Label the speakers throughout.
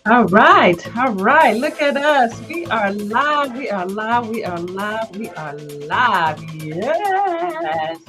Speaker 1: All right, all right. Look at us. We are live. We are live. We are live. We are live. Yes.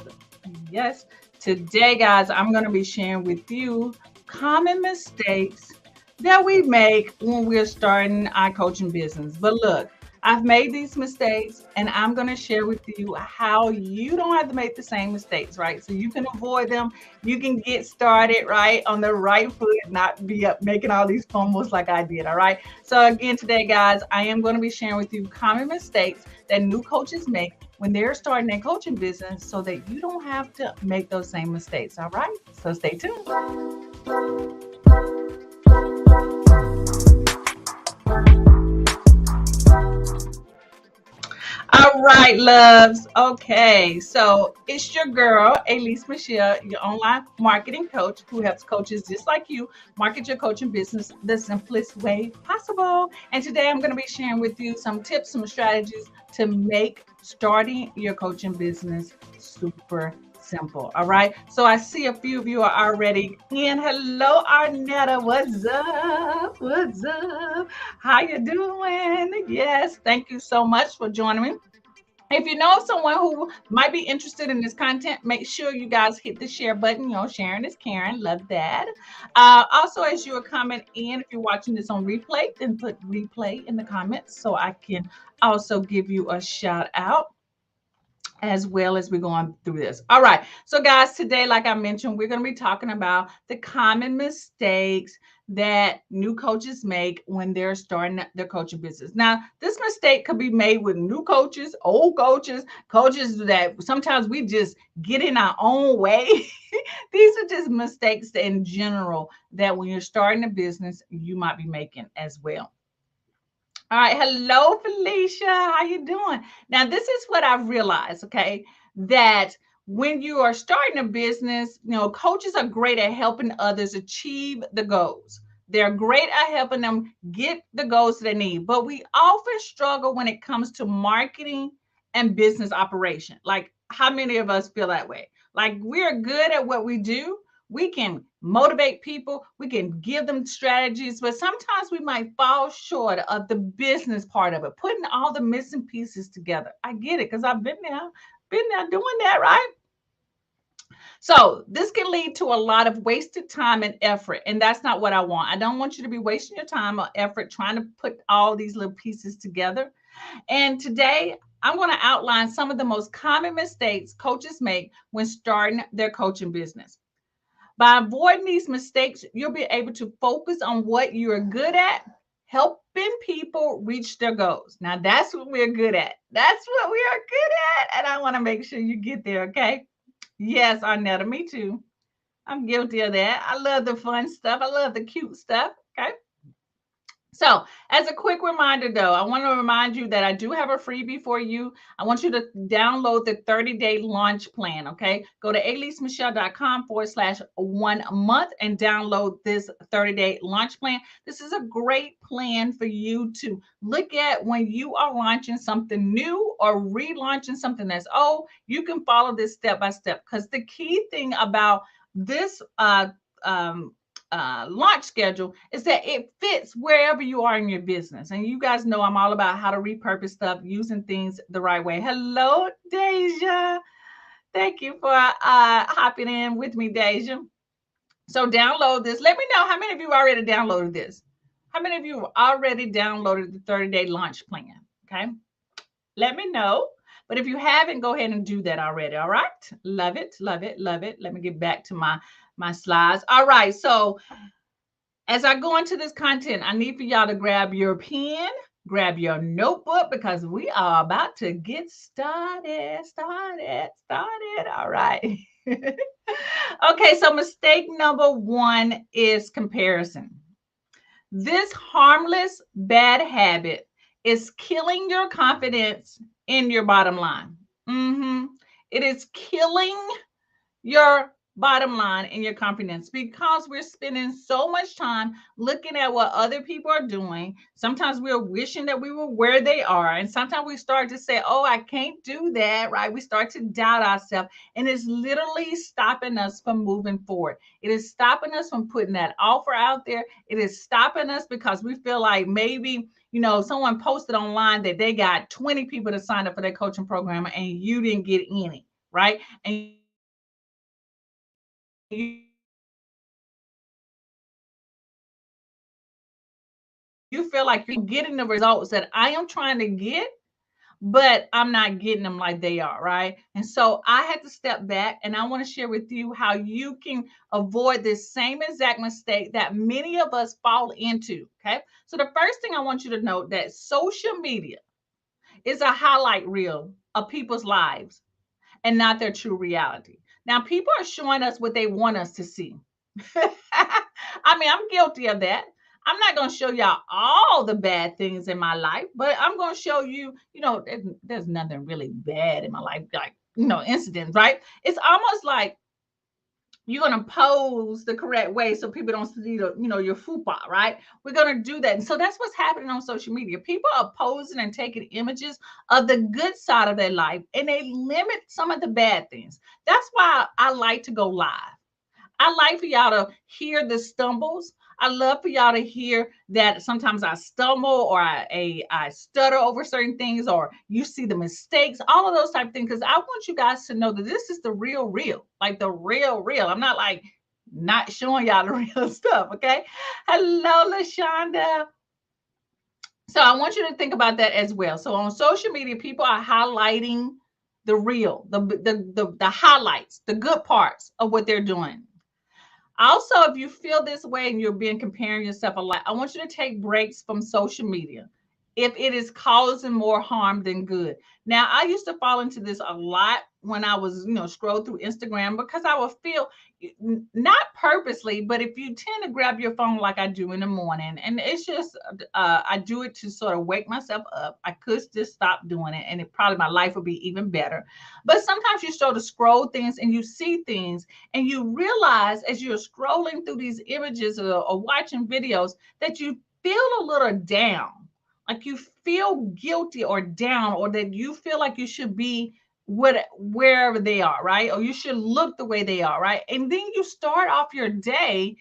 Speaker 1: Yes. Today, guys, I'm going to be sharing with you common mistakes that we make when we're starting our coaching business. But look, I've made these mistakes and I'm going to share with you how you don't have to make the same mistakes, right? So you can avoid them. You can get started, right, on the right foot, not be up making all these fumbles like I did, all right? So again, today, guys, I am going to be sharing with you common mistakes that new coaches make when they're starting their coaching business so that you don't have to make those same mistakes. All right. So stay tuned. All right, loves. Okay, so it's your girl, Elise Michelle, your online marketing coach who helps coaches just like you market your coaching business the simplest way possible. And today I'm going to be sharing with you some tips, some strategies to make starting your coaching business super simple. All right. So I see a few of you are already in. Hello, Arnetta. What's up? What's up? How you doing? Yes, thank you so much for joining me. If you know someone who might be interested in this content, make sure you guys hit the share button. You know, sharing is Karen. Love that. Also, as you are coming in, if you're watching this on replay, then put replay in the comments so I can also give you a shout out as well as we're going through this. All right. So, guys, today, like I mentioned, we're going to be talking about the common mistakes that new coaches make when they're starting their coaching business. Now, this mistake could be made with new coaches, old coaches, coaches that sometimes we just get in our own way. These are just mistakes in general that when you're starting a business, you might be making as well. All right. Hello, Felicia. How you doing? Now, this is what I've realized, okay? That when you are starting a business, coaches are great at helping others achieve the goals. They're great at helping them get the goals they need. But we often struggle when it comes to marketing and business operation. Like, how many of us feel that way? Like, we're good at what we do, we can motivate people, we can give them strategies, but sometimes we might fall short of the business part of it, putting all the missing pieces together. I get it because I've been there doing that, right? So this can lead to a lot of wasted time and effort, and that's not what I want. I don't want you to be wasting your time or effort trying to put all these little pieces together. And today, I'm going to outline some of the most common mistakes coaches make when starting their coaching business. By avoiding these mistakes, you'll be able to focus on what you're good at, helping people reach their goals. Now, that's what we're good at. That's what we are good at. And I want to make sure you get there, okay? Yes, Arnetta, me too. I'm guilty of that. I love the fun stuff. I love the cute stuff. Okay. So, as a quick reminder, though, I want to remind you that I do have a freebie for you. I want you to download the 30-day launch plan. Okay. Go to alisemichelle.com/1 month and download this 30-day launch plan. This is a great plan for you to look at when you are launching something new or relaunching something that's old. You can follow this step by step because the key thing about this launch schedule is that it fits wherever you are in your business. And you guys know I'm all about how to repurpose stuff, using things the right way. Hello, Deja. Thank you for hopping in with me, Deja. So download this. Let me know how many of you already downloaded this. How many of you already downloaded the 30-day launch plan? Okay. Let me know. But if you haven't, go ahead and do that already. All right. Love it. Love it. Love it. Let me get back to my slides. All right. So as I go into this content, I need for y'all to grab your pen, grab your notebook, because we are about to get started. All right. Okay, so mistake number one is comparison. This harmless bad habit is killing your confidence in your bottom line. It is killing your bottom line in your confidence, because we're spending so much time looking at what other people are doing. Sometimes we're wishing that we were where they are, and sometimes we start to say, oh, I can't do that, right? We start to doubt ourselves, and it's literally stopping us from moving forward. It is stopping us from putting that offer out there. It is stopping us because we feel like maybe, someone posted online that they got 20 people to sign up for their coaching program and you didn't get any, right? And you feel like you're getting the results that I am trying to get, but I'm not getting them like they are, right? And so I had to step back, and I want to share with you how you can avoid this same exact mistake that many of us fall into. Okay. So the first thing I want you to note that social media is a highlight reel of people's lives and not their true reality. Now, people are showing us what they want us to see. I mean, I'm guilty of that. I'm not going to show y'all all the bad things in my life, but I'm going to show you, there's nothing really bad in my life, like, incidents, right? It's almost like you're going to pose the correct way so people don't see your fupa, right? We're going to do that. And so that's what's happening on social media. People are posing and taking images of the good side of their life, and they limit some of the bad things. That's why I like to go live. I like for y'all to hear the stumbles. I love for y'all to hear that sometimes I stumble, or I stutter over certain things, or you see the mistakes, all of those type of things. Because I want you guys to know that this is the real, like the real. I'm not like not showing y'all the real stuff. Okay. Hello, LaShonda. So I want you to think about that as well. So on social media, people are highlighting the real, the highlights, the good parts of what they're doing. Also, if you feel this way and you're being comparing yourself a lot, I want you to take breaks from social media if it is causing more harm than good. Now, I used to fall into this a lot when I was, scroll through Instagram, because I would feel, not purposely, but if you tend to grab your phone like I do in the morning, and it's just, I do it to sort of wake myself up. I could just stop doing it, and it probably my life would be even better. But sometimes you start to scroll things and you see things, and you realize as you're scrolling through these images, or watching videos, that you feel a little down, like you feel guilty or down, or that you feel like you should be wherever they are, right? Or you should look the way they are, right? And then you start off your day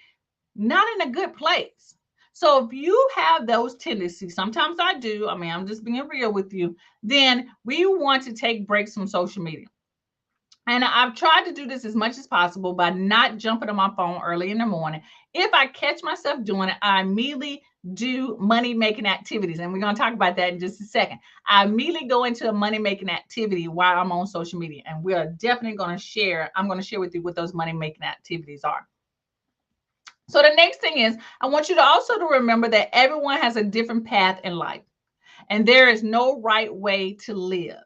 Speaker 1: not in a good place. So if you have those tendencies, sometimes I do, I mean, I'm just being real with you, then we want to take breaks from social media. And I've tried to do this as much as possible by not jumping on my phone early in the morning. If I catch myself doing it, I immediately do money making activities. And we're going to talk about that in just a second. I immediately go into a money making activity while I'm on social media. And we are definitely going to share, I'm going to share with you what those money making activities are. So the next thing is, I want you to also to remember that everyone has a different path in life, and there is no right way to live.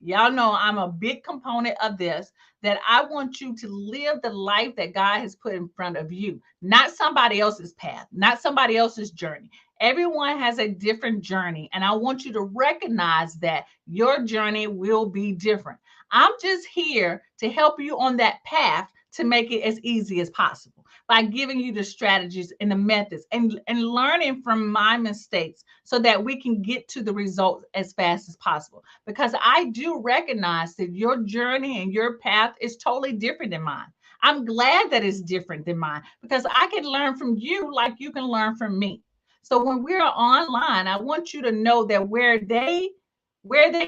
Speaker 1: Y'all know I'm a big component of this, that I want you to live the life that God has put in front of you, not somebody else's path, not somebody else's journey. Everyone has a different journey, and I want you to recognize that your journey will be different. I'm just here to help you on that path to make it as easy as possible by giving you the strategies and the methods, and learning from my mistakes so that we can get to the results as fast as possible. Because I do recognize that your journey and your path is totally different than mine. I'm glad that it's different than mine, because I can learn from you like you can learn from me. So when we're online, I want you to know that where they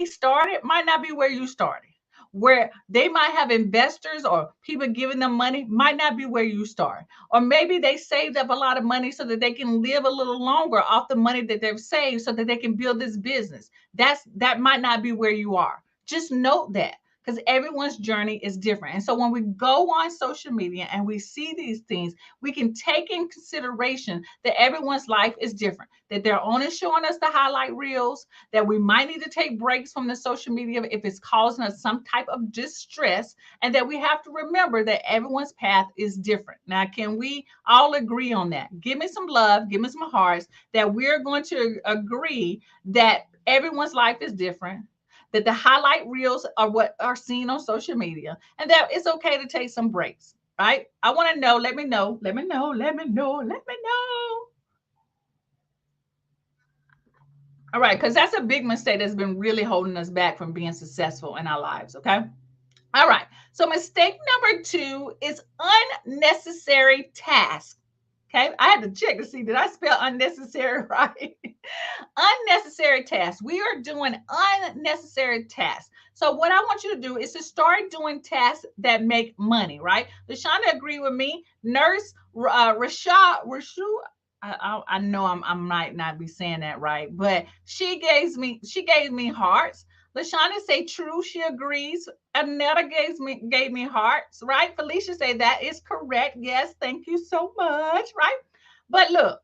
Speaker 1: started might not be where you started. Where they might have investors or people giving them money might not be where you start. Or maybe they saved up a lot of money so that they can live a little longer off the money that they've saved so that they can build this business. That might not be where you are. Just note that, because everyone's journey is different. And so when we go on social media and we see these things, we can take in consideration that everyone's life is different, that they're only showing us the highlight reels, that we might need to take breaks from the social media if it's causing us some type of distress, and that we have to remember that everyone's path is different. Now, can we all agree on that? Give me some love, give me some hearts, that we're going to agree that everyone's life is different, that the highlight reels are what are seen on social media, and that it's okay to take some breaks. right? I want to know. Let me know. Let me know. Let me know. Let me know. All right, because that's a big mistake that's been really holding us back from being successful in our lives. Okay. All right. So mistake number 2 is unnecessary task. Okay. I had to check to see, did I spell unnecessary right? Unnecessary tasks. We are doing unnecessary tasks. So what I want you to do is to start doing tasks that make money, right? LaShonda agree with me. Nurse Rashu, I know I might not be saying that right, but she gave me hearts. LaShonda say true, she agrees. Anetta gave me hearts, right? Felicia say that is correct. Yes, thank you so much, right? But look,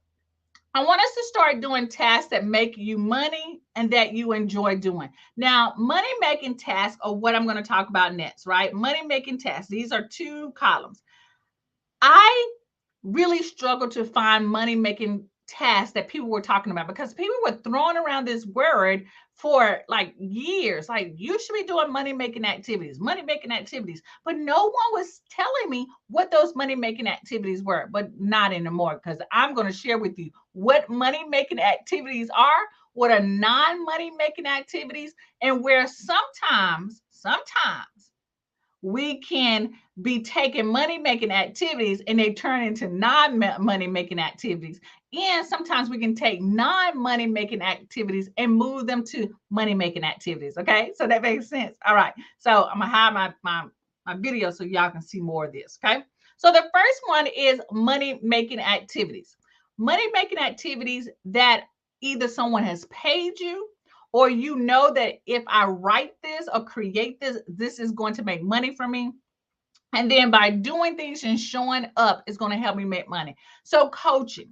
Speaker 1: I want us to start doing tasks that make you money and that you enjoy doing. Now, money making tasks are what I'm going to talk about next, right? Money making tasks. These are 2 columns. I really struggled to find money making tasks that people were talking about because people were throwing around this word for like years. Like, you should be doing money making activities. But no one was telling me what those money making activities were, but not anymore, because I'm going to share with you what money making activities are, what are non money making activities, and where sometimes we can be taking money making activities and they turn into non money making activities. And sometimes we can take non money making activities and move them to money making activities. Okay. So that makes sense. All right. So I'm going to hide my video so y'all can see more of this. Okay. So the first one is money making activities. Money making activities that either someone has paid you, or you know that if I write this or create this, this is going to make money for me. And then by doing things and showing up, it's going to help me make money. So coaching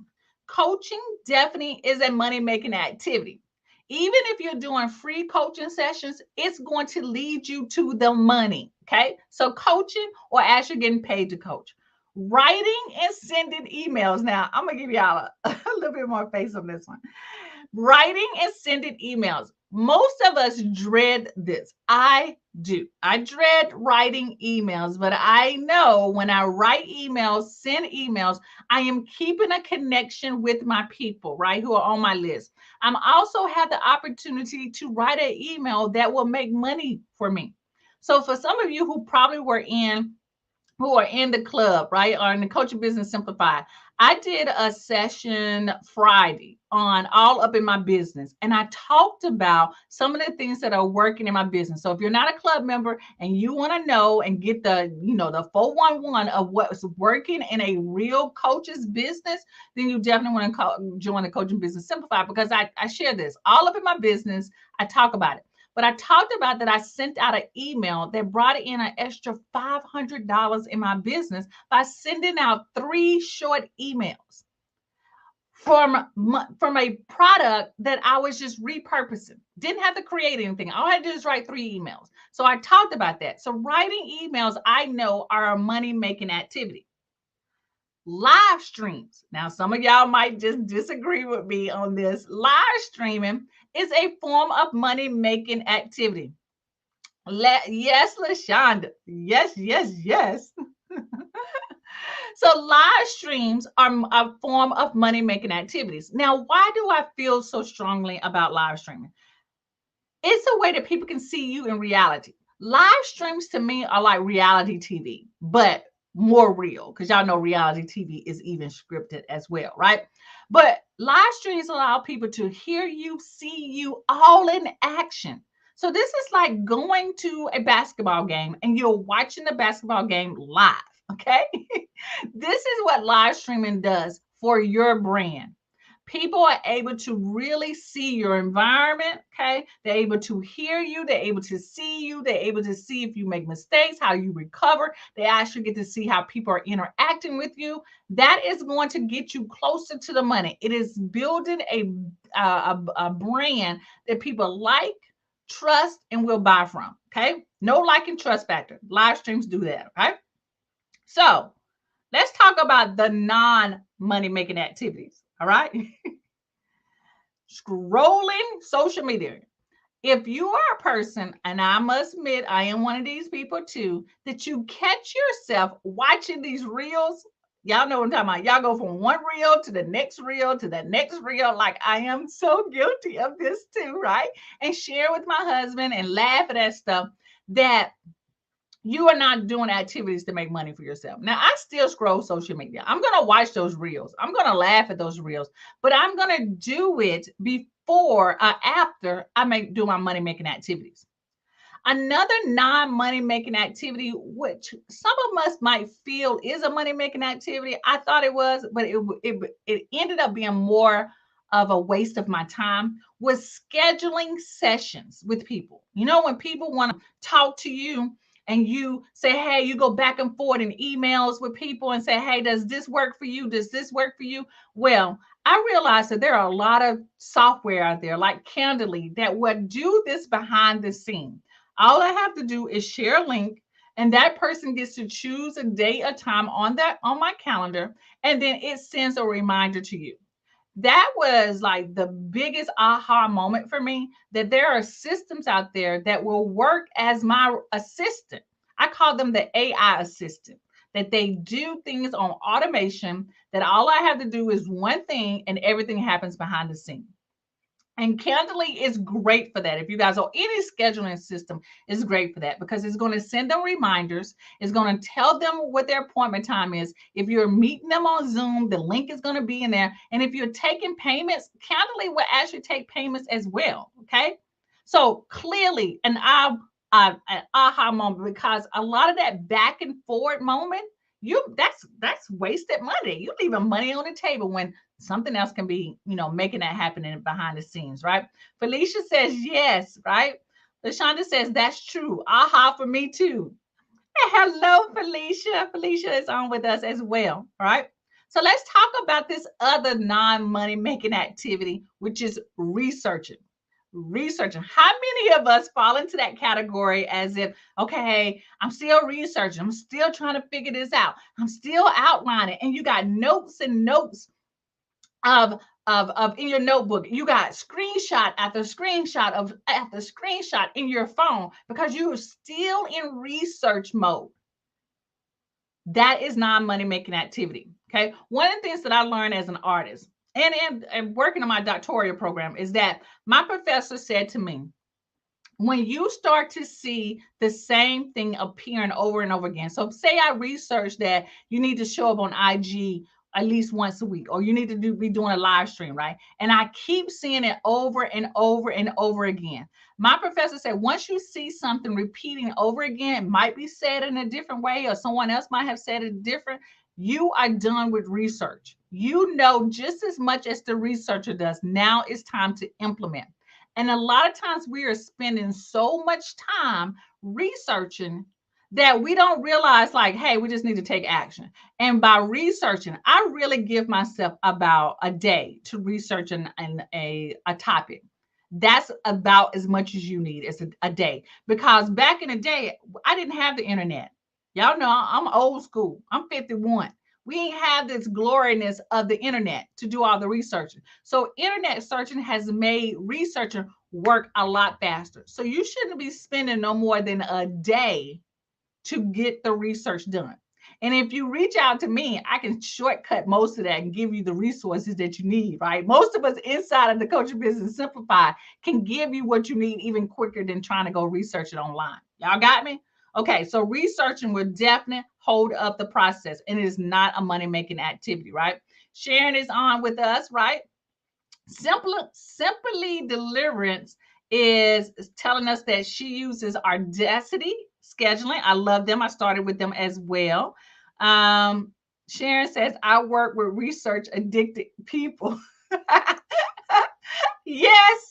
Speaker 1: definitely is a money making activity. Even if you're doing free coaching sessions, it's going to lead you to the money. Okay. So coaching, or actually getting paid to coach. Writing and sending emails. Now, I'm going to give y'all a little bit more face on this one. Writing and sending emails. Most of us dread this. I do. I dread writing emails, but I know when I write emails, send emails, I am keeping a connection with my people, right, who are on my list. I'm also have the opportunity to write an email that will make money for me. So for some of you who are in the club, right, or in the Coaching Business Simplified, I did a session Friday on all up in my business, and I talked about some of the things that are working in my business. So if you're not a club member and you want to know and get the 411 of what's working in a real coach's business, then you definitely want to join the Coaching Business Simplified, because I share this all up in my business. I talk about it. But I talked about that I sent out an email that brought in an extra $500 in my business by sending out 3 short emails from a product that I was just repurposing. Didn't have to create anything. All I had to do is write 3 emails. So I talked about that. So writing emails, I know, are a money-making activity. Live streams. Now, some of y'all might just disagree with me on this. Live streaming is a form of money-making activity. Yes, LaShonda. Yes, yes, yes. So live streams are a form of money-making activities. Now, why do I feel so strongly about live streaming? It's a way that people can see you in reality. Live streams to me are like reality TV, but more real, because y'all know reality TV is even scripted as well, right? But live streams allow people to hear you, see you all in action. So this is like going to a basketball game and you're watching the basketball game live, okay? This is what live streaming does for your brand. People are able to really see your environment. Okay. They're able to hear you. They're able to see you. They're able to see if you make mistakes, how you recover. They actually get to see how people are interacting with you. That is going to get you closer to the money. It is building a brand that people like, trust, and will buy from. Okay. No like and trust factor. Live streams do that. Okay. So let's talk about the non-money making activities. All right. Scrolling social media. If you are a person, and I must admit, I am one of these people too, that you catch yourself watching these reels. Y'all know what I'm talking about. Y'all go from one reel to the next reel to the next reel. Like I am so guilty of this too, right? And share with my husband and laugh at that stuff that you are not doing activities to make money for yourself. Now, I still scroll social media. I'm going to watch those reels. I'm going to laugh at those reels, but I'm going to do it before or after I do my money making activities. Another non-money making activity, which some of us might feel is a money making activity. I thought it was, but it ended up being more of a waste of my time, was scheduling sessions with people. You know, when people want to talk to you and you say, hey, you go back and forth in emails with people and say, hey, does this work for you? Does this work for you? Well, I realized that there are a lot of software out there like Candidly that would do this behind the scene. All I have to do is share a link, and that person gets to choose a date, a time on my calendar, and then it sends a reminder to you. That was like the biggest aha moment for me, that there are systems out there that will work as my assistant. I call them the AI assistant, that they do things on automation, that all I have to do is one thing and everything happens behind the scene. And Candidly is great for that. If you guys are any scheduling system, is great for that because it's going to send them reminders. It's going to tell them what their appointment time is. If you're meeting them on Zoom, the link is going to be in there. And if you're taking payments, Candidly will actually take payments as well. Okay. So clearly an aha moment, because a lot of that back and forward moment, that's wasted money. You're leaving money on the table when something else can be, making that happen behind the scenes, right? Felicia says yes, right? LaShonda says that's true. Aha for me too. Hello, Felicia. Felicia is on with us as well, right? So let's talk about this other non-money making activity, which is researching. Researching. How many of us fall into that category as if, okay, I'm still researching, I'm still trying to figure this out, I'm still outlining, and you got notes and notes of in your notebook. You got screenshot after screenshot of after screenshot in your phone because you're still in research mode. That is non-money making activity. Okay. One of the things that I learned as an artist and working on my doctoral program is that my professor said to me, when you start to see the same thing appearing over and over again. So say I research that you need to show up on IG at least once a week, or you need to be doing a live stream, right? And I keep seeing it over and over and over again. My professor said, once you see something repeating over again, it might be said in a different way, or someone else might have said it different. You are done with research. You know just as much as the researcher does. Now it's time to implement. And a lot of times we are spending so much time researching that we don't realize, like, hey, we just need to take action. And by researching, I really give myself about a day to research a topic. That's about as much as you need as a day. Because back in the day, I didn't have the internet. Y'all know I'm old school. I'm 51. We ain't have this gloriness of the internet to do all the researching. So internet searching has made researching work a lot faster. So you shouldn't be spending no more than a day to get the research done. And if you reach out to me, I can shortcut most of that and give you the resources that you need, right? Most of us inside of the Coaching Business Simplified can give you what you need even quicker than trying to go research it online. Y'all got me? Okay, so researching will definitely hold up the process, and it is not a money-making activity, right? Sharon is on with us, right? Simply Deliverance is telling us that she uses Audacity scheduling. I love them. I started with them as well. Sharon says, I work with research addicted people. Yes.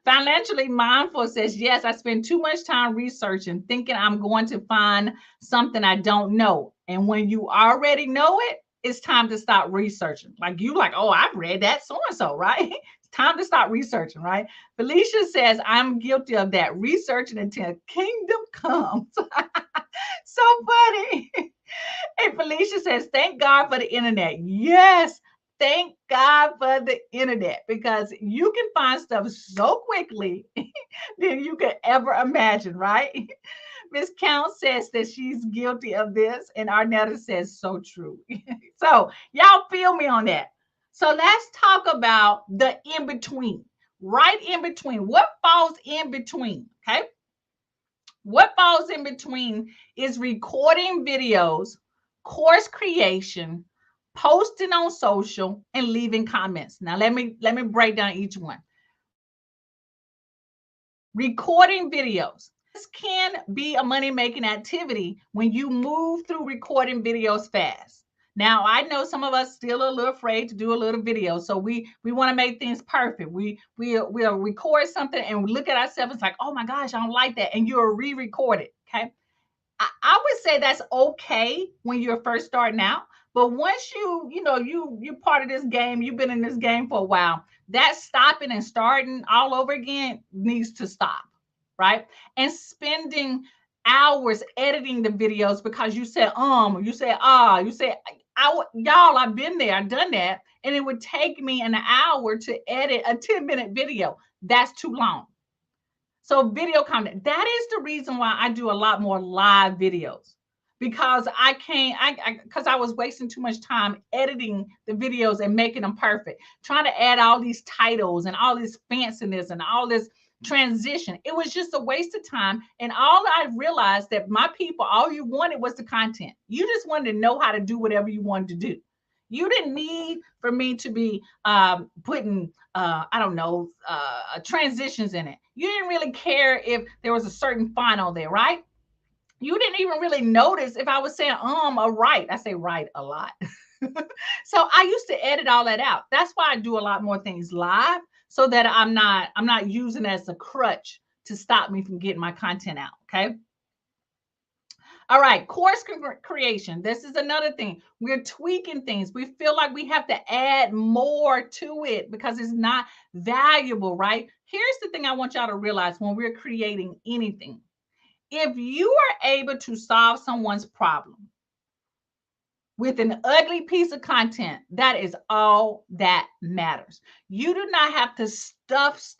Speaker 1: Financially Mindful says, yes, I spend too much time researching, thinking I'm going to find something I don't know. And when you already know it, it's time to stop researching. Like you like, oh, I've read that so-and-so, right? It's time to stop researching, right? Felicia says, I'm guilty of that, researching until kingdom comes. So funny. And Felicia says, thank God for the internet. Yes. Thank God for the internet because you can find stuff so quickly than you could ever imagine, right? Miss Count says that she's guilty of this, and Arnetta says so true. So y'all feel me on that. So let's talk about the in between, right in between. What falls in between? Okay. What falls in between is recording videos, course creation, posting on social, and leaving comments. Now let me break down each one. Recording videos. This can be a money-making activity when you move through recording videos fast. Now, I know some of us still a little afraid to do a little video, so we want to make things perfect. We'll record something and look at ourselves. It's like, oh my gosh, I don't like that, and you'll re-record it. Okay, I would say that's okay when you're first starting out. But once you're part of this game, you've been in this game for a while, that stopping and starting all over again needs to stop, right? And spending hours editing the videos because you said you said y'all, I've been there, I've done that, and it would take me an hour to edit a 10-minute video. That's too long. So video content, that is the reason why I do a lot more live videos, because I can't, because I was wasting too much time editing the videos and making them perfect, trying to add all these titles and all this fanciness and all this transition. It was just a waste of time. And all I realized that my people, all you wanted was the content. You just wanted to know how to do whatever you wanted to do. You didn't need for me to be putting, I don't know, transitions in it. You didn't really care if there was a certain font on there, right? You didn't even really notice if I was saying or right. I say right a lot. So I used to edit all that out. That's why I do a lot more things live, so that I'm not using it as a crutch to stop me from getting my content out. Okay. All right, course creation. This is another thing. We're tweaking things. We feel like we have to add more to it because it's not valuable, right? Here's the thing I want y'all to realize when we're creating anything. If you are able to solve someone's problem with an ugly piece of content, that is all that matters. You do not have to stuff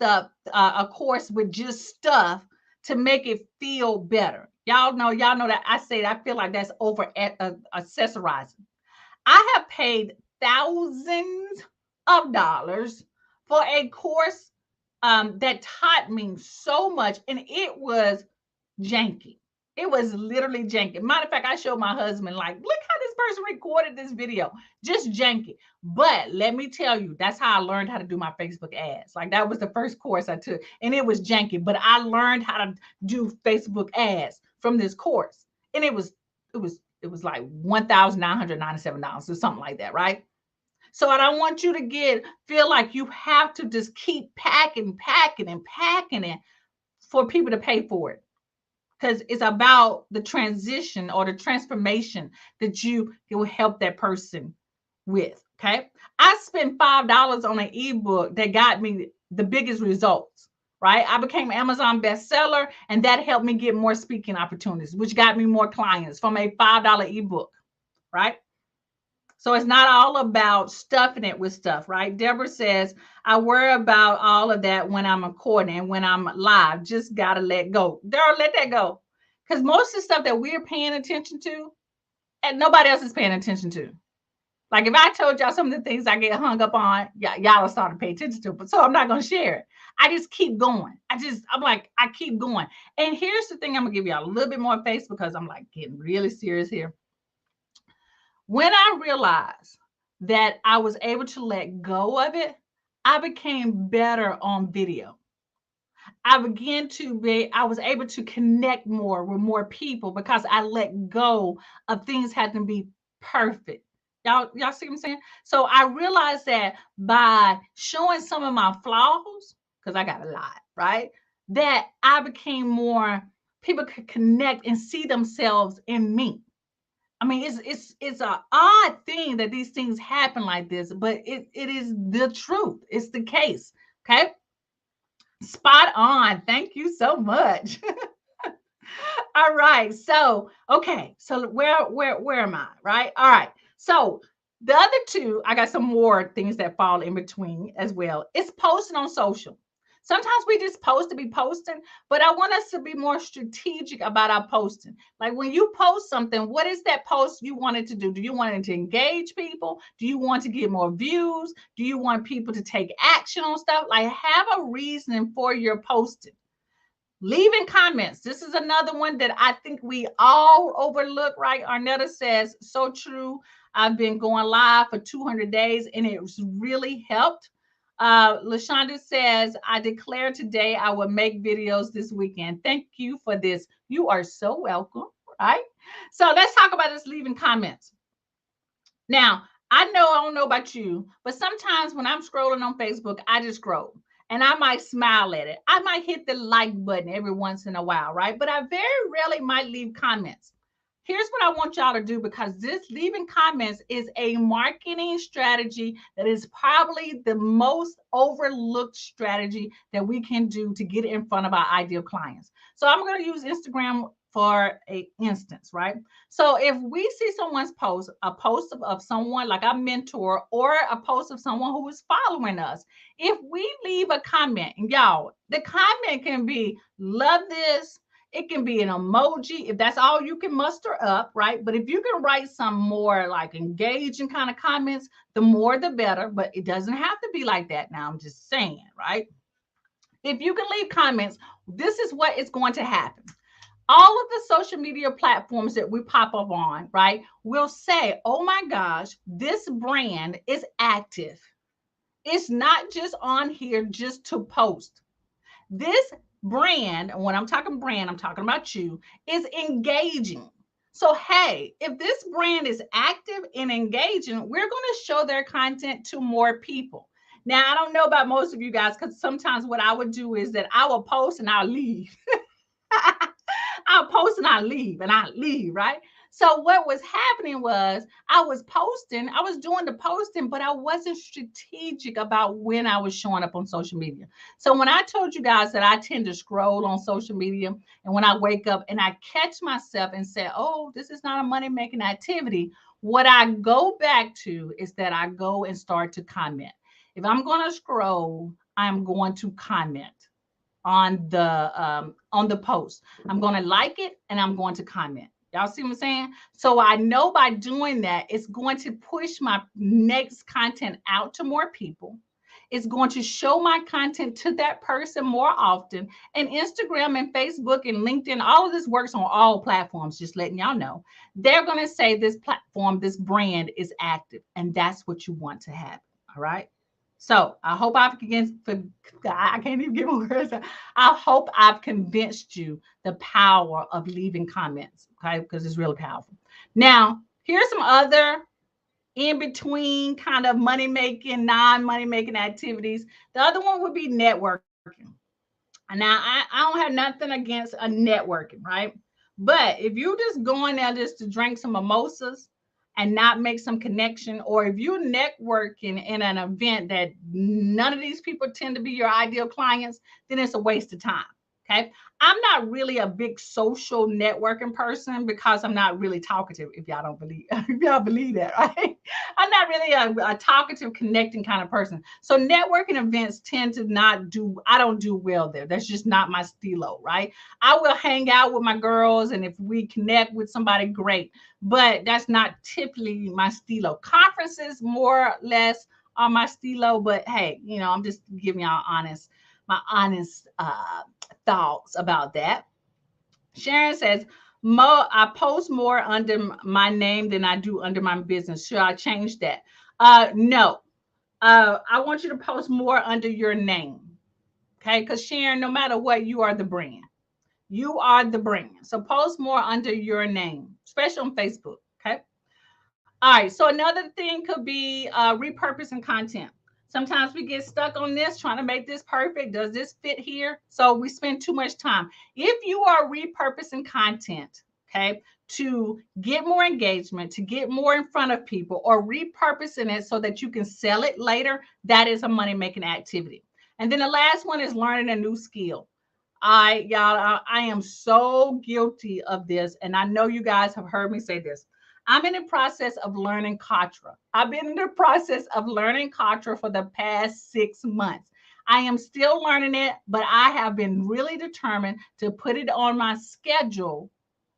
Speaker 1: a course with just stuff to make it feel better. Y'all know that I say that I feel like that's over accessorizing. I have paid thousands of dollars for a course that taught me so much, and it was janky. It was literally janky. Matter of fact, I showed my husband, like, look how this person recorded this video. Just janky. But let me tell you, that's how I learned how to do my Facebook ads. Like, that was the first course I took, and it was janky. But I learned how to do Facebook ads from this course. And it was like $1,997 or something like that, right? So I don't want you to feel like you have to just keep packing it for people to pay for it, because it's about the transition or the transformation that you will help that person with. Okay. I spent $5 on an ebook that got me the biggest results, right? I became an Amazon bestseller, and that helped me get more speaking opportunities, which got me more clients from a $5 ebook, right? So it's not all about stuffing it with stuff, right? Deborah says, I worry about all of that when I'm recording and when I'm live. Just got to let go. Girl, let that go. Because most of the stuff that we're paying attention to, and nobody else is paying attention to. Like if I told y'all some of the things I get hung up on, y'all will start to pay attention to. But so I'm not going to share it. I just keep going. I keep going. And here's the thing I'm going to give y'all a little bit more face, because I'm like getting really serious here. When I realized that I was able to let go of it, I became better on video. I was able to connect more with more people because I let go of things having to be perfect. Y'all see what I'm saying? So I realized that by showing some of my flaws, because I got a lot, right? That I became more, people could connect and see themselves in me. I mean, it's an odd thing that these things happen like this, but it is the truth. It's the case. Okay. Spot on. Thank you so much. All right. So, okay. So where am I? Right. All right. So The other two, I got some more things that fall in between as well. It's posting on social. Sometimes we just post to be posting, but I want us to be more strategic about our posting. Like when you post something, what is that post you want it to do? Do you want it to engage people? Do you want to get more views? Do you want people to take action on stuff? Like have a reason for your posting. Leaving comments. This is another one that I think we all overlook, right? Arnetta says, so true. I've been going live for 200 days and it's really helped. Lashonda says, I declare today I will make videos this weekend. Thank you for this. You are so welcome, right? So let's talk about this leaving comments. Now, I don't know about you, but sometimes when I'm scrolling on Facebook, I just scroll and I might smile at it. I might hit the like button every once in a while, right? But I very rarely might leave comments. Here's what I want y'all to do because this leaving comments is a marketing strategy that is probably the most overlooked strategy that we can do to get in front of our ideal clients. So I'm going to use Instagram for a instance, right? So if we see someone's post, a post of someone like a mentor or a post of someone who is following us, if we leave a comment, and y'all, the comment can be love this, it can be an emoji if that's all you can muster up, right? But if you can write some more like engaging kind of comments, the more the better. But it doesn't have to be like that. Now I'm just saying, right? If you can leave comments, this is what is going to happen. All of the social media platforms that we pop up on, right, will say, oh my gosh, this brand is active. It's not just on here just to post. This brand, and when I'm talking brand, I'm talking about you, is engaging. So, hey, if this brand is active and engaging, we're going to show their content to more people. Now, I don't know about most of you guys because sometimes what I would do is that I will post and I'll leave. I'll post and I leave, right? So what was happening was I was posting, I was doing the posting, but I wasn't strategic about when I was showing up on social media. So when I told you guys that I tend to scroll on social media, and when I wake up and I catch myself and say, oh, this is not a money making activity, what I go back to is that I go and start to comment. If I'm going to scroll, I'm going to comment on the post. I'm going to like it and I'm going to comment. Y'all see what I'm saying? So I know by doing that, it's going to push my next content out to more people. It's going to show my content to that person more often. And Instagram and Facebook and LinkedIn, all of this works on all platforms, just letting y'all know. They're going to say this platform, this brand is active. And that's what you want to have. All right. So I hope I've I can't even get my words out. I hope I've convinced you the power of leaving comments, okay? Because it's really powerful. Now, here's some other in between kind of money making, non money making activities. The other one would be networking. Now, I don't have nothing against a networking, right? But if you just going there just to drink some mimosas and not make some connection, or if you're networking in an event that none of these people tend to be your ideal clients, then it's a waste of time. Okay. I'm not really a big social networking person because I'm not really talkative. If y'all don't believe, if y'all believe that, right? I'm not really a talkative, connecting kind of person. So networking events tend to not do, I don't do well there. That's just not my stilo, right? I will hang out with my girls, and if we connect with somebody, great. But that's not typically my stilo. Conferences, more or less, are my stilo. But hey, I'm just giving y'all my honest thoughts about that. Sharon says, I post more under my name than I do under my business. Should I change that? No. I want you to post more under your name. Okay. Because Sharon, no matter what, you are the brand. You are the brand. So post more under your name, especially on Facebook. Okay. All right. So another thing could be repurposing content. Sometimes we get stuck on this, trying to make this perfect. Does this fit here? So we spend too much time. If you are repurposing content, okay, to get more engagement, to get more in front of people, or repurposing it so that you can sell it later, that is a money-making activity. And then the last one is learning a new skill. I am so guilty of this, and I know you guys have heard me say this. I'm in the process of learning Katra. I've been in the process of learning Katra for the past 6 months. I am still learning it, but I have been really determined to put it on my schedule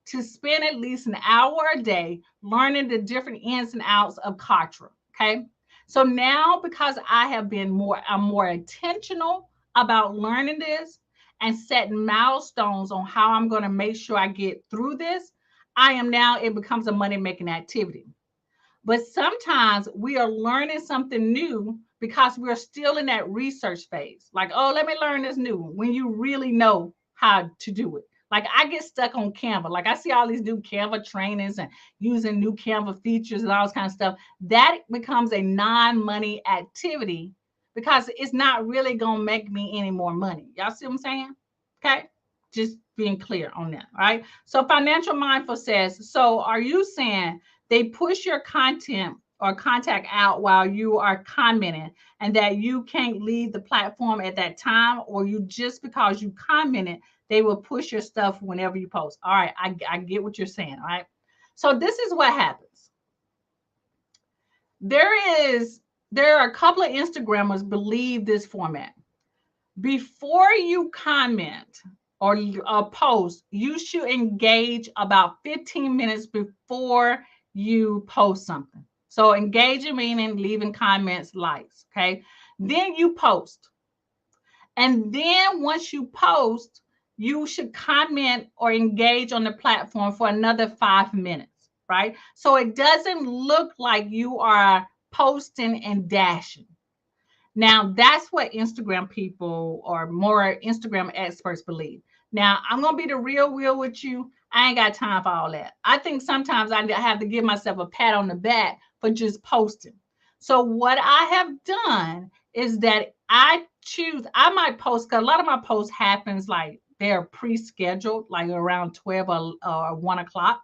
Speaker 1: to spend at least an hour a day learning the different ins and outs of Katra. Okay. So now, because I'm more intentional about learning this and setting milestones on how I'm going to make sure I get through this, it becomes a money making activity. But sometimes we are learning something new because we're still in that research phase. Like, oh, let me learn this new one, when you really know how to do it. Like I get stuck on Canva. Like I see all these new Canva trainings and using new Canva features and all this kind of stuff. That becomes a non-money activity because it's not really gonna make me any more money. Y'all see what I'm saying? Okay. Just being clear on that. All right. So financial mindful says, so are you saying they push your content or contact out while you are commenting and that you can't leave the platform at that time, or you just because you commented, they will push your stuff whenever you post? All right, I get what you're saying. All right. So this is what happens. There are a couple of Instagrammers believe this format. Before you comment or post, you should engage about 15 minutes before you post something. So engaging meaning leaving comments, likes, okay? Then you post. And then once you post, you should comment or engage on the platform for another 5 minutes, right? So it doesn't look like you are posting and dashing. Now, that's what Instagram people or more Instagram experts believe. Now, I'm going to be the real with you. I ain't got time for all that. I think sometimes I have to give myself a pat on the back for just posting. So what I have done is that I might post, because a lot of my posts happens like they're pre-scheduled, like around 12 or 1 o'clock.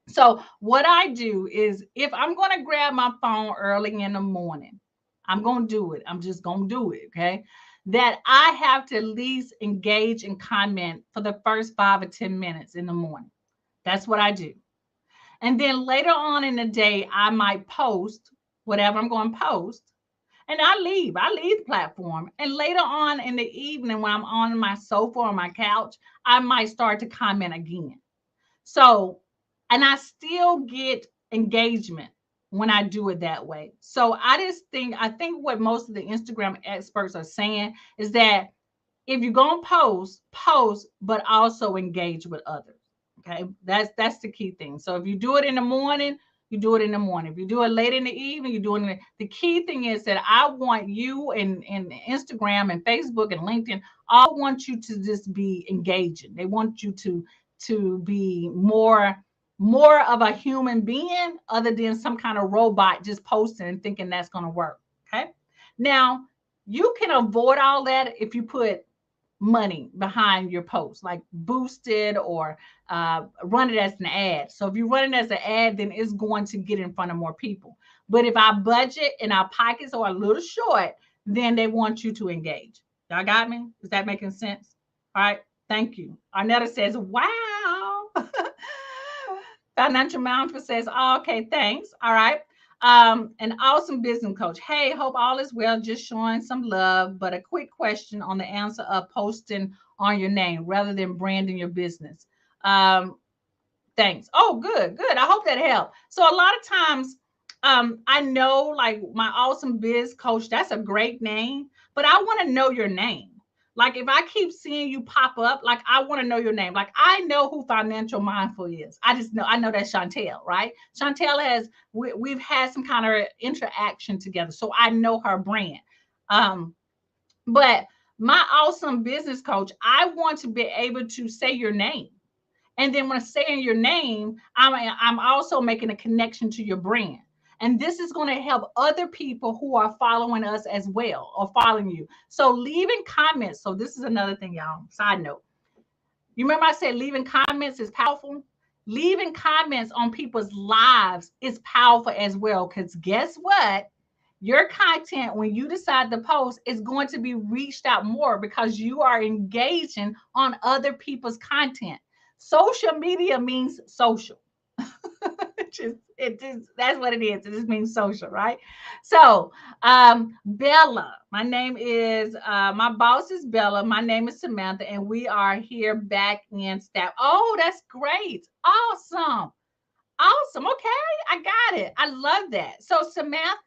Speaker 1: So what I do is if I'm going to grab my phone early in the morning, I'm going to do it. I'm just going to do it. Okay. That I have to at least engage and comment for the first 5 or 10 minutes in the morning. That's what I do. And then later on in the day, I might post whatever I'm going to post. And I leave the platform. And later on in the evening, when I'm on my sofa or my couch, I might start to comment again. So, and I still get engagement when I do it that way. So I think what most of the Instagram experts are saying is that if you're going to post, but also engage with others. Okay. That's the key thing. So if you do it in the morning, you do it in the morning. If you do it late in the evening, you do it in the key thing is that I want you and Instagram and Facebook and LinkedIn, I want you to just be engaging. They want you to be more of a human being other than some kind of robot just posting and thinking that's going to work. Okay. Now, you can avoid all that if you put money behind your post, like boost it or run it as an ad. So if you run it as an ad, then it's going to get in front of more people. But if our budget and our pockets are a little short, then they want you to engage. Y'all got me? Is that making sense? All right. Thank you. Arnetta says, wow. Financial Mindful says, oh, okay, thanks. All right. An awesome business coach. Hey, hope all is well. Just showing some love, but a quick question on the answer of posting on your name rather than branding your business. Thanks. Oh, good. I hope that helped. So a lot of times, I know like my awesome biz coach, that's a great name, but I want to know your name. Like if I keep seeing you pop up, like I want to know your name. Like I know who Financial Mindful is. I know that's Chantel, right? We've had some kind of interaction together, so I know her brand. But my awesome business coach, I want to be able to say your name. And then when saying your name, I'm also making a connection to your brand. And this is going to help other people who are following us as well or following you. So leaving comments. So this is another thing, y'all. Side note. You remember I said leaving comments is powerful? Leaving comments on people's lives is powerful as well. Because guess what? Your content, when you decide to post, is going to be reached out more because you are engaging on other people's content. Social media means social. It just that's what it is. It just means social, right? So, Bella, my name is my boss is Bella. My name is Samantha, and we are here back in staff. Oh, that's great. Awesome. Awesome. Okay, I got it. I love that. So, Samantha,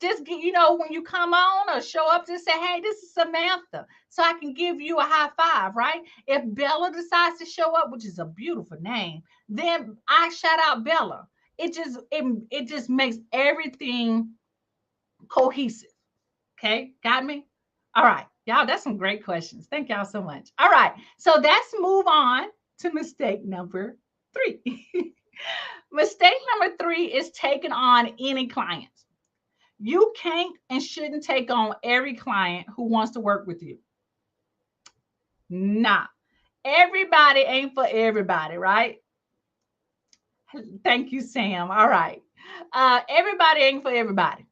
Speaker 1: just when you come on or show up, just say, "Hey, this is Samantha," so I can give you a high five, right? If Bella decides to show up, which is a beautiful name, then I shout out Bella. It just makes everything cohesive. Okay, got me? All right, y'all. That's some great questions. Thank y'all so much. All right, so let's move on to mistake number three. Mistake number three is taking on any client. You can't and shouldn't take on every client who wants to work with you. Nah, everybody ain't for everybody, right? Thank you, Sam. All right. Everybody ain't for everybody.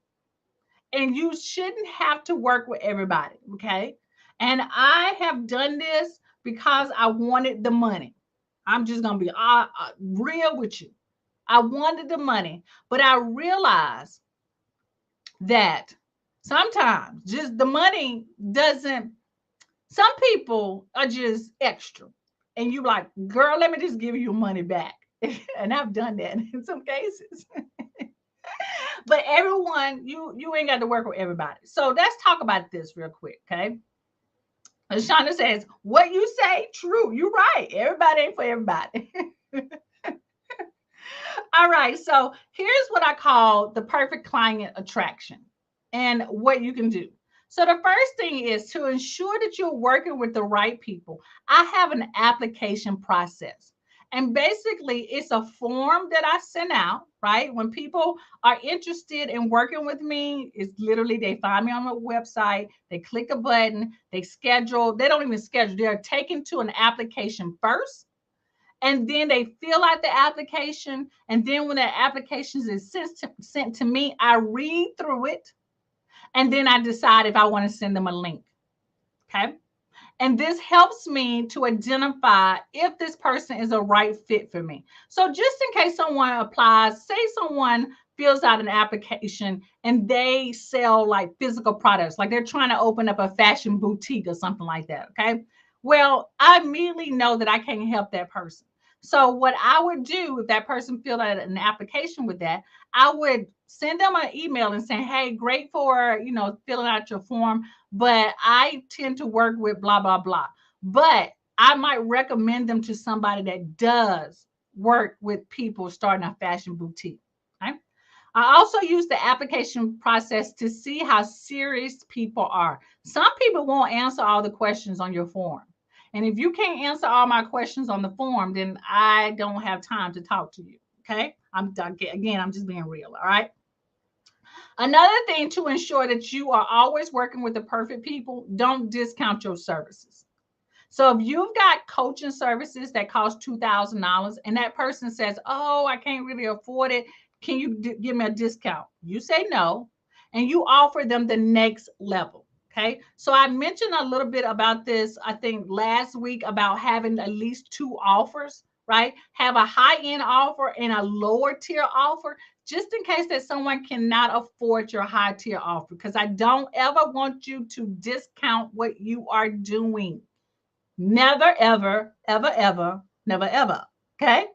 Speaker 1: And you shouldn't have to work with everybody, okay? And I have done this because I wanted the money. I'm just going to be real with you. I wanted the money, but I realized that sometimes just the money doesn't, some people are just extra. And you like, girl, let me just give you your money back. And I've done that in some cases. But everyone, you ain't got to work with everybody. So let's talk about this real quick, okay? As Shonda says, what you say, true. You're right. Everybody ain't for everybody. All right. So here's what I call the perfect client attraction and what you can do. So the first thing is to ensure that you're working with the right people. I have an application process. And basically, it's a form that I send out, right? When people are interested in working with me, it's literally they find me on my website, they click a button, they schedule, they don't even schedule, they're taken to an application first, and then they fill out the application. And then when the application is sent to me, I read through it, and then I decide if I want to send them a link. Okay. And this helps me to identify if this person is a right fit for me. So just in case someone applies, say someone fills out an application and they sell like physical products, like they're trying to open up a fashion boutique or something like that. Okay. Well, I immediately know that I can't help that person. So what I would do if that person filled out an application with that, I would send them an email and say, hey, great for, filling out your form, but I tend to work with blah, blah, blah. But I might recommend them to somebody that does work with people starting a fashion boutique. Okay. I also use the application process to see how serious people are. Some people won't answer all the questions on your form. And if you can't answer all my questions on the form, then I don't have time to talk to you. Okay. I'm just being real. All right. Another thing to ensure that you are always working with the perfect people, don't discount your services. So if you've got coaching services that cost $2,000 and that person says, oh, I can't really afford it, can you give me a discount? You say no, and you offer them the next level. Okay. So I mentioned a little bit about this, I think last week, about having at least two offers, right? Have a high end offer and a lower tier offer, just in case that someone cannot afford your high tier offer, because I don't ever want you to discount what you are doing. Never, ever, ever, ever, never, ever. Okay.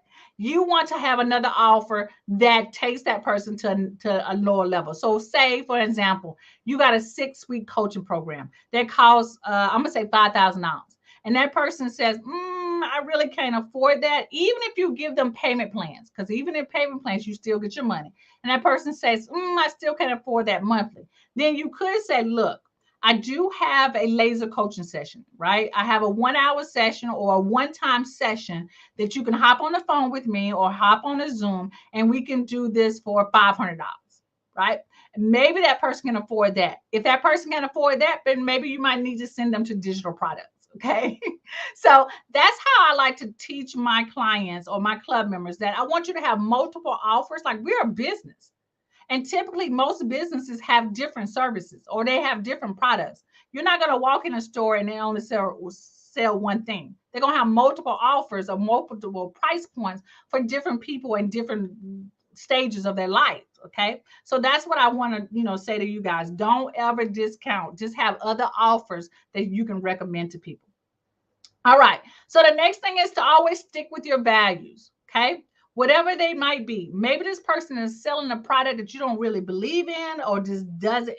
Speaker 1: You want to have another offer that takes that person to a lower level. So, say, for example, you got a 6-week coaching program that costs, I'm going to say $5,000. And that person says, I really can't afford that. Even if you give them payment plans, because even in payment plans, you still get your money. And that person says, I still can't afford that monthly. Then you could say, look, I do have a laser coaching session, right? I have a 1 hour session or a one-time session that you can hop on the phone with me or hop on a Zoom, and we can do this for $500, right? Maybe that person can afford that. If that person can afford that, then maybe you might need to send them to digital products. Okay. So that's how I like to teach my clients or my club members, that I want you to have multiple offers. Like, we're a business. And typically, most businesses have different services or they have different products. You're not going to walk in a store and they only sell one thing. They're going to have multiple offers or multiple price points for different people and different stages of their life. Okay. So that's what I want to, say to you guys. Don't ever discount. Just have other offers that you can recommend to people. All right. So the next thing is to always stick with your values. Okay. Whatever they might be. Maybe this person is selling a product that you don't really believe in, or just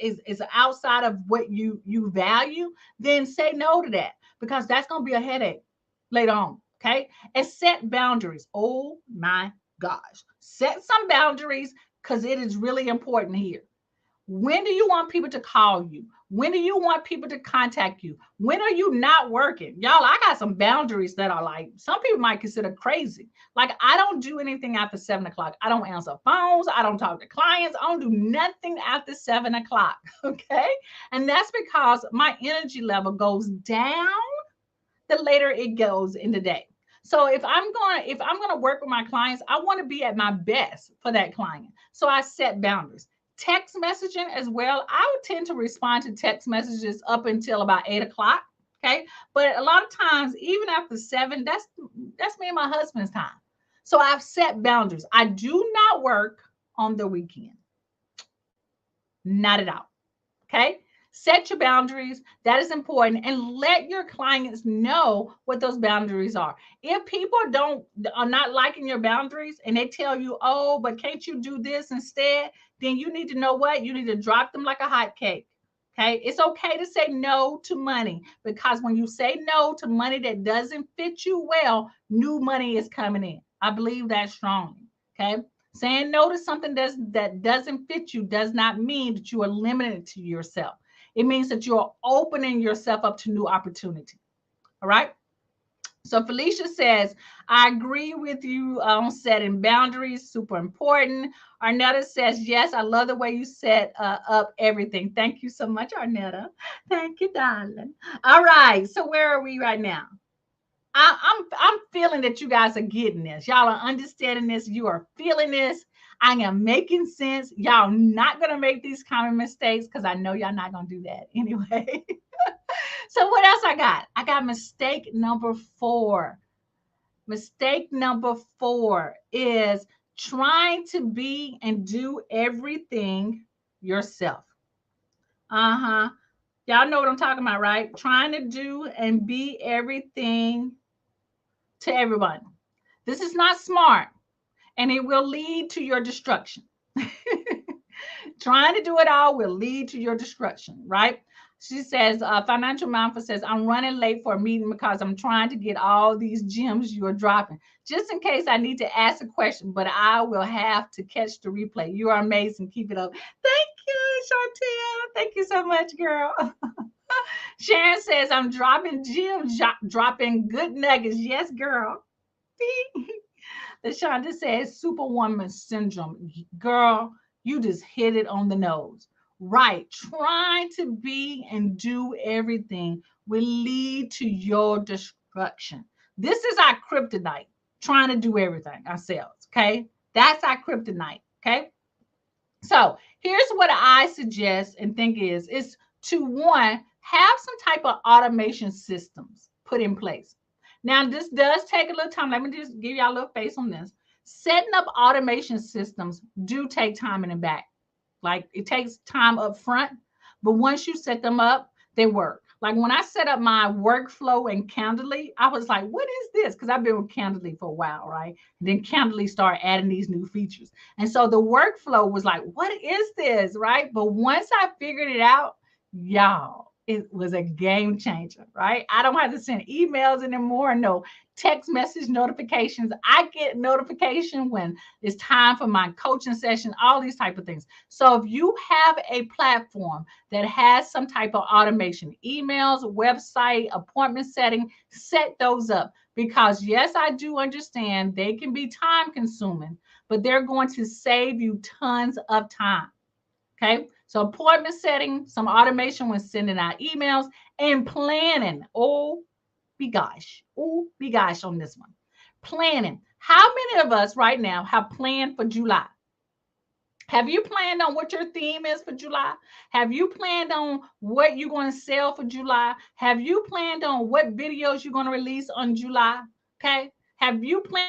Speaker 1: is outside of what you value. Then say no to that, because that's going to be a headache later on. Okay. And set boundaries. Oh my gosh. Set some boundaries, because it is really important here. When do you want people to call you? When do you want people to contact you? When are you not working? Y'all, I got some boundaries that are like, some people might consider crazy. Like, I don't do anything after 7 o'clock. I don't answer phones. I don't talk to clients. I don't do nothing after 7 o'clock. Okay. And that's because my energy level goes down the later it goes in the day. So if I'm going to work with my clients, I want to be at my best for that client. So I set boundaries. Text messaging as well. I would tend to respond to text messages up until about 8 o'clock. Okay. But a lot of times, even after 7, that's me and my husband's time. So I've set boundaries. I do not work on the weekend. Not at all. Okay. Set your boundaries. That is important. And let your clients know what those boundaries are. If people are not liking your boundaries and they tell you, oh, but can't you do this instead? Then you need to know what? You need to drop them like a hot cake. Okay. It's okay to say no to money, because when you say no to money that doesn't fit you well, new money is coming in. I believe that strongly. Okay. Saying no to something that doesn't fit you does not mean that you are limited to yourself. It means that you're opening yourself up to new opportunity. All right. So Felicia says, I agree with you on setting boundaries, super important. Arnetta says, yes, I love the way you set up everything. Thank you so much, Arnetta. Thank you, darling. All right. So where are we right now? I'm feeling that you guys are getting this. Y'all are understanding this. You are feeling this. I am making sense. Y'all not gonna make these common mistakes, because I know y'all not gonna do that anyway. So what else I got? I got mistake number 4. Mistake number 4 is trying to be and do everything yourself. Uh-huh. Y'all know what I'm talking about, right? Trying to do and be everything to everyone. This is not smart, and it will lead to your destruction. Trying to do it all will lead to your destruction, right? She says, Financial Mindful says, I'm running late for a meeting because I'm trying to get all these gems you are dropping. Just in case I need to ask a question, but I will have to catch the replay. You are amazing. Keep it up. Thank you, Chantel. Thank you so much, girl. Sharon says, I'm dropping gems, dropping good nuggets. Yes, girl. LaShonda says, Superwoman syndrome. Girl, you just hit it on the nose. Right. Trying to be and do everything will lead to your destruction. This is our kryptonite, trying to do everything ourselves. Okay. That's our kryptonite. Okay. So here's what I suggest and think is to, one, have some type of automation systems put in place. Now, this does take a little time. Let me just give y'all a little face on this. Setting up automation systems do take time in the back. Like, it takes time up front, but once you set them up, they work. Like when I set up my workflow in Candidly, I was like, what is this? Because I've been with Candidly for a while, right? And then Candidly started adding these new features. And so the workflow was like, what is this, right? But once I figured it out, y'all, it was a game changer, right? I don't have to send emails anymore, no text message notifications. I get notification when it's time for my coaching session, all these type of things. So if you have a platform that has some type of automation, emails, website, appointment setting, set those up. Because yes, I do understand they can be time consuming, but they're going to save you tons of time. Okay. So appointment setting, some automation when sending out emails, and planning. Oh, be gosh. Oh, be gosh on this one. Planning. How many of us right now have planned for July? Have you planned on what your theme is for July? Have you planned on what you're going to sell for July? Have you planned on what videos you're going to release on July? Okay. Have you planned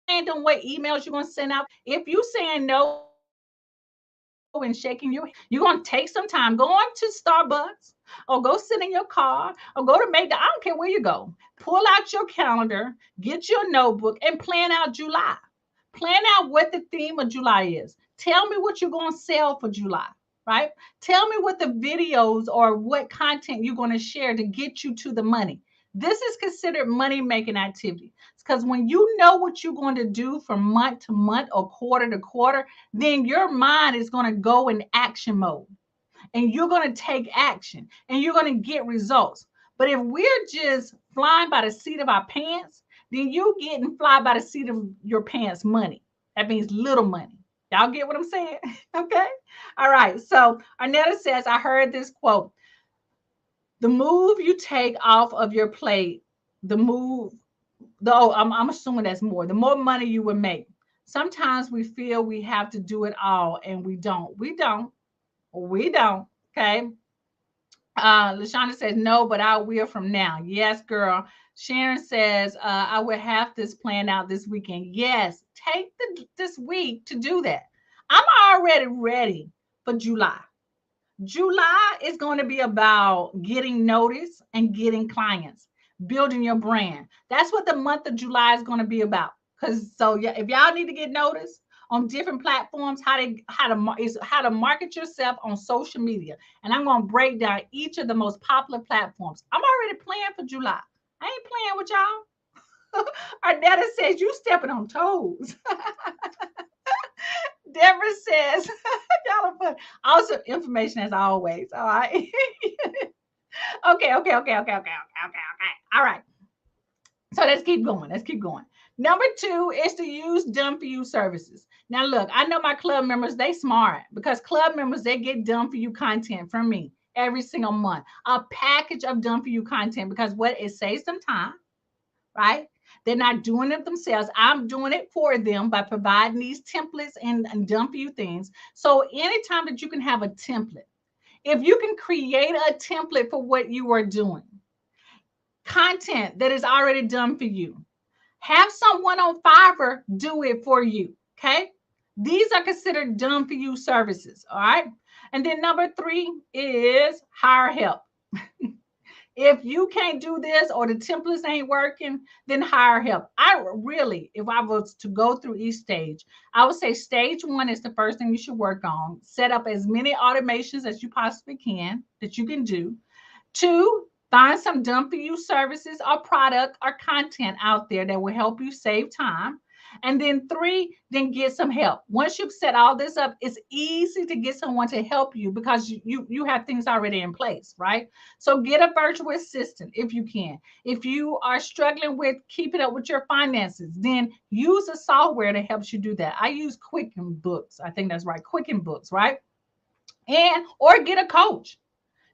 Speaker 1: random way emails you're going to send out. If you saying no and shaking your head, you're going to take some time. Go on to Starbucks or go sit in your car or go to make the, I don't care where you go. Pull out your calendar, get your notebook and plan out July. Plan out what the theme of July is. Tell me what you're going to sell for July, right? Tell me what the videos or what content you're going to share to get you to the money. This is considered money making activity. Because when you know what you're going to do from month to month or quarter to quarter, then your mind is going to go in action mode and you're going to take action and you're going to get results. But if we're just flying by the seat of our pants, then you getting fly by the seat of your pants money. That means little money. Y'all get what I'm saying? Okay. All right. So Arnetta says, I heard this quote: the move you take off of your plate, the move, oh, I'm assuming that's more, the more money you will make. Sometimes we feel we have to do it all and we don't. We don't. We don't. Okay. Lashonda says, no, but I will from now. Yes, girl. Sharon says, I will have this planned out this weekend. Yes, take this week to do that. I'm already ready for July. July is going to be about getting notice and getting clients, building your brand. That's what the month of July is going to be about. Because so yeah, if y'all need to get noticed on different platforms, how to market yourself on social media, and I'm going to break down each of the most popular platforms. I'm already planning for July. I ain't playing with y'all. Arnetta says you stepping on toes. Deborah says, y'all are fun. Also, information as always. All right. Okay. All right. So let's keep going. Let's keep going. Number 2 is to use done for you services. Now, look, I know my club members, they smart because club members, they get done for you content from me every single month. A package of done for you content because what it saves them time, right? They're not doing it themselves. I'm doing it for them by providing these templates and done for you things. So anytime that you can have a template, if you can create a template for what you are doing, content that is already done for you, have someone on Fiverr do it for you. Okay. These are considered done for you services. All right. And then number 3 is hire help. If you can't do this or the templates ain't working, then hire help. I really, if I was to go through each stage, I would say stage 1 is the first thing you should work on. Set up as many automations as you possibly can that you can do. 2, find some done for you services or product or content out there that will help you save time. And then 3, then get some help. Once you've set all this up, it's easy to get someone to help you because you have things already in place, right? So get a virtual assistant if you can. If you are struggling with keeping up with your finances, then use a software that helps you do that. I use Quicken Books. I think that's right. Quicken Books, right? And or get a coach.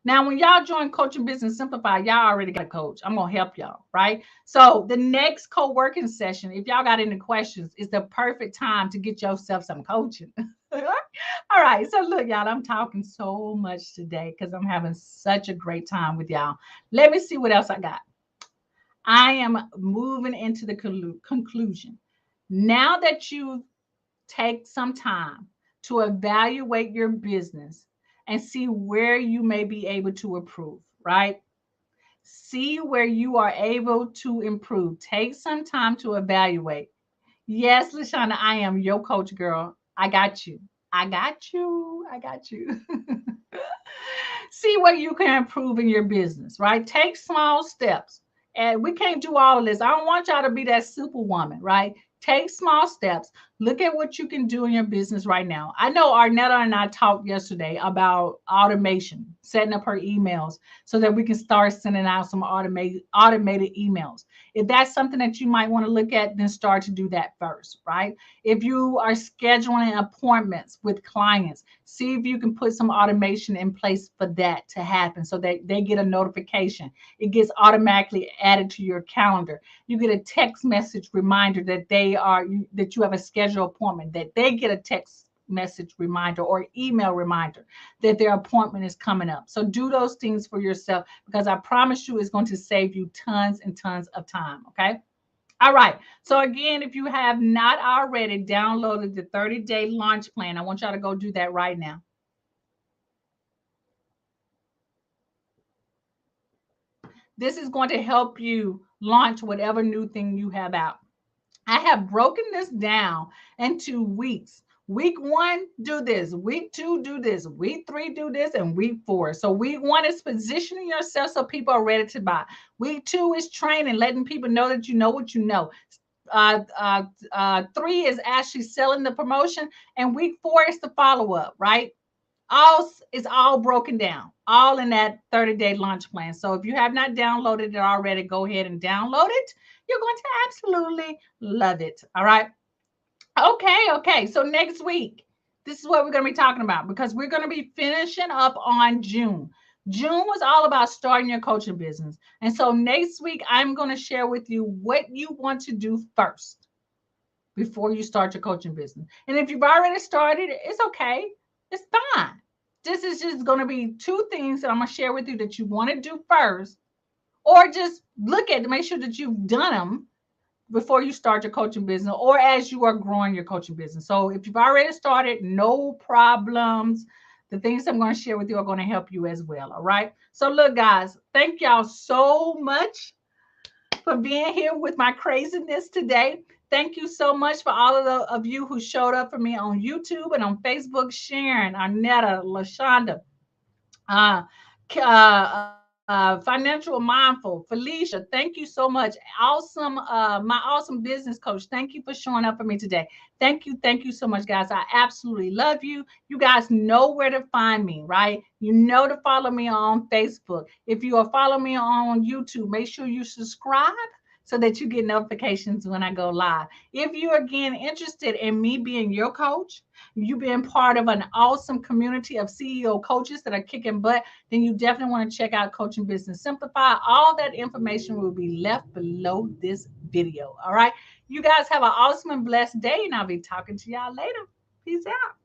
Speaker 1: Now, when y'all join Coaching Business Simplified, y'all already got a coach. I'm going to help y'all, right? So the next co-working session, if y'all got any questions, is the perfect time to get yourself some coaching. All right. So look, y'all, I'm talking so much today because I'm having such a great time with y'all. Let me see what else I got. I am moving into the conclusion. Now that you take some time to evaluate your business and see where you may be able to improve, right? See where you are able to improve. Take some time to evaluate. Yes, Lashana, I am your coach, girl. I got you. I got you. I got you. See where you can improve in your business, right? Take small steps. And we can't do all of this. I don't want y'all to be that superwoman, right? Take small steps. Look at what you can do in your business right now. I know Arnetta and I talked yesterday about automation, setting up her emails so that we can start sending out some automated emails. If that's something that you might want to look at, then start to do that first, right? If you are scheduling appointments with clients, see if you can put some automation in place for that to happen so that they get a notification. It gets automatically added to your calendar. You get a text message reminder that that you have a scheduled appointment, that they get a text message reminder or email reminder that their appointment is coming up. So do those things for yourself because I promise you it's going to save you tons and tons of time. Okay. All right. So again, if you have not already downloaded the 30-day launch plan, I want y'all to go do that right now. This is going to help you launch whatever new thing you have out. I have broken this down into weeks. Week one, do this. Week two, do this. Week three, do this. And week four. So, week one is positioning yourself so people are ready to buy. Week two is training, letting people know that you know what you know. Three is actually selling the promotion. And week four is the follow up, right? All is all broken down, all in that 30-day launch plan. So if you have not downloaded it already, go ahead and download it. You're going to absolutely love it. All right. Okay. So next week, this is what we're going to be talking about, because we're going to be finishing up on June. June was all about starting your coaching business. And so next week, I'm going to share with you what you want to do first before you start your coaching business. And if you've already started, it's okay. It's fine. This is just going to be two things that I'm going to share with you that you want to do first, or just look at to make sure that you've done them before you start your coaching business, or as you are growing your coaching business. So if you've already started, no problems. The things I'm going to share with you are going to help you as well. All right. So look, guys, thank y'all so much for being here with my craziness today. Thank you so much for all of you who showed up for me on YouTube and on Facebook. Sharon, Arnetta, LaShonda, uh, Financial Mindful, Felicia, thank you so much. Awesome, my awesome business coach. Thank you for showing up for me today. Thank you so much, guys. I absolutely love you. You guys know where to find me, right? You know to follow me on Facebook. If you are following me on YouTube, make sure you subscribe so that you get notifications when I go live. If you're again interested in me being your coach, you being part of an awesome community of CEO coaches that are kicking butt, then you definitely want to check out Coaching Business Simplify. All that information will be left below this video. All right. You guys have an awesome and blessed day, and I'll be talking to y'all later. Peace out.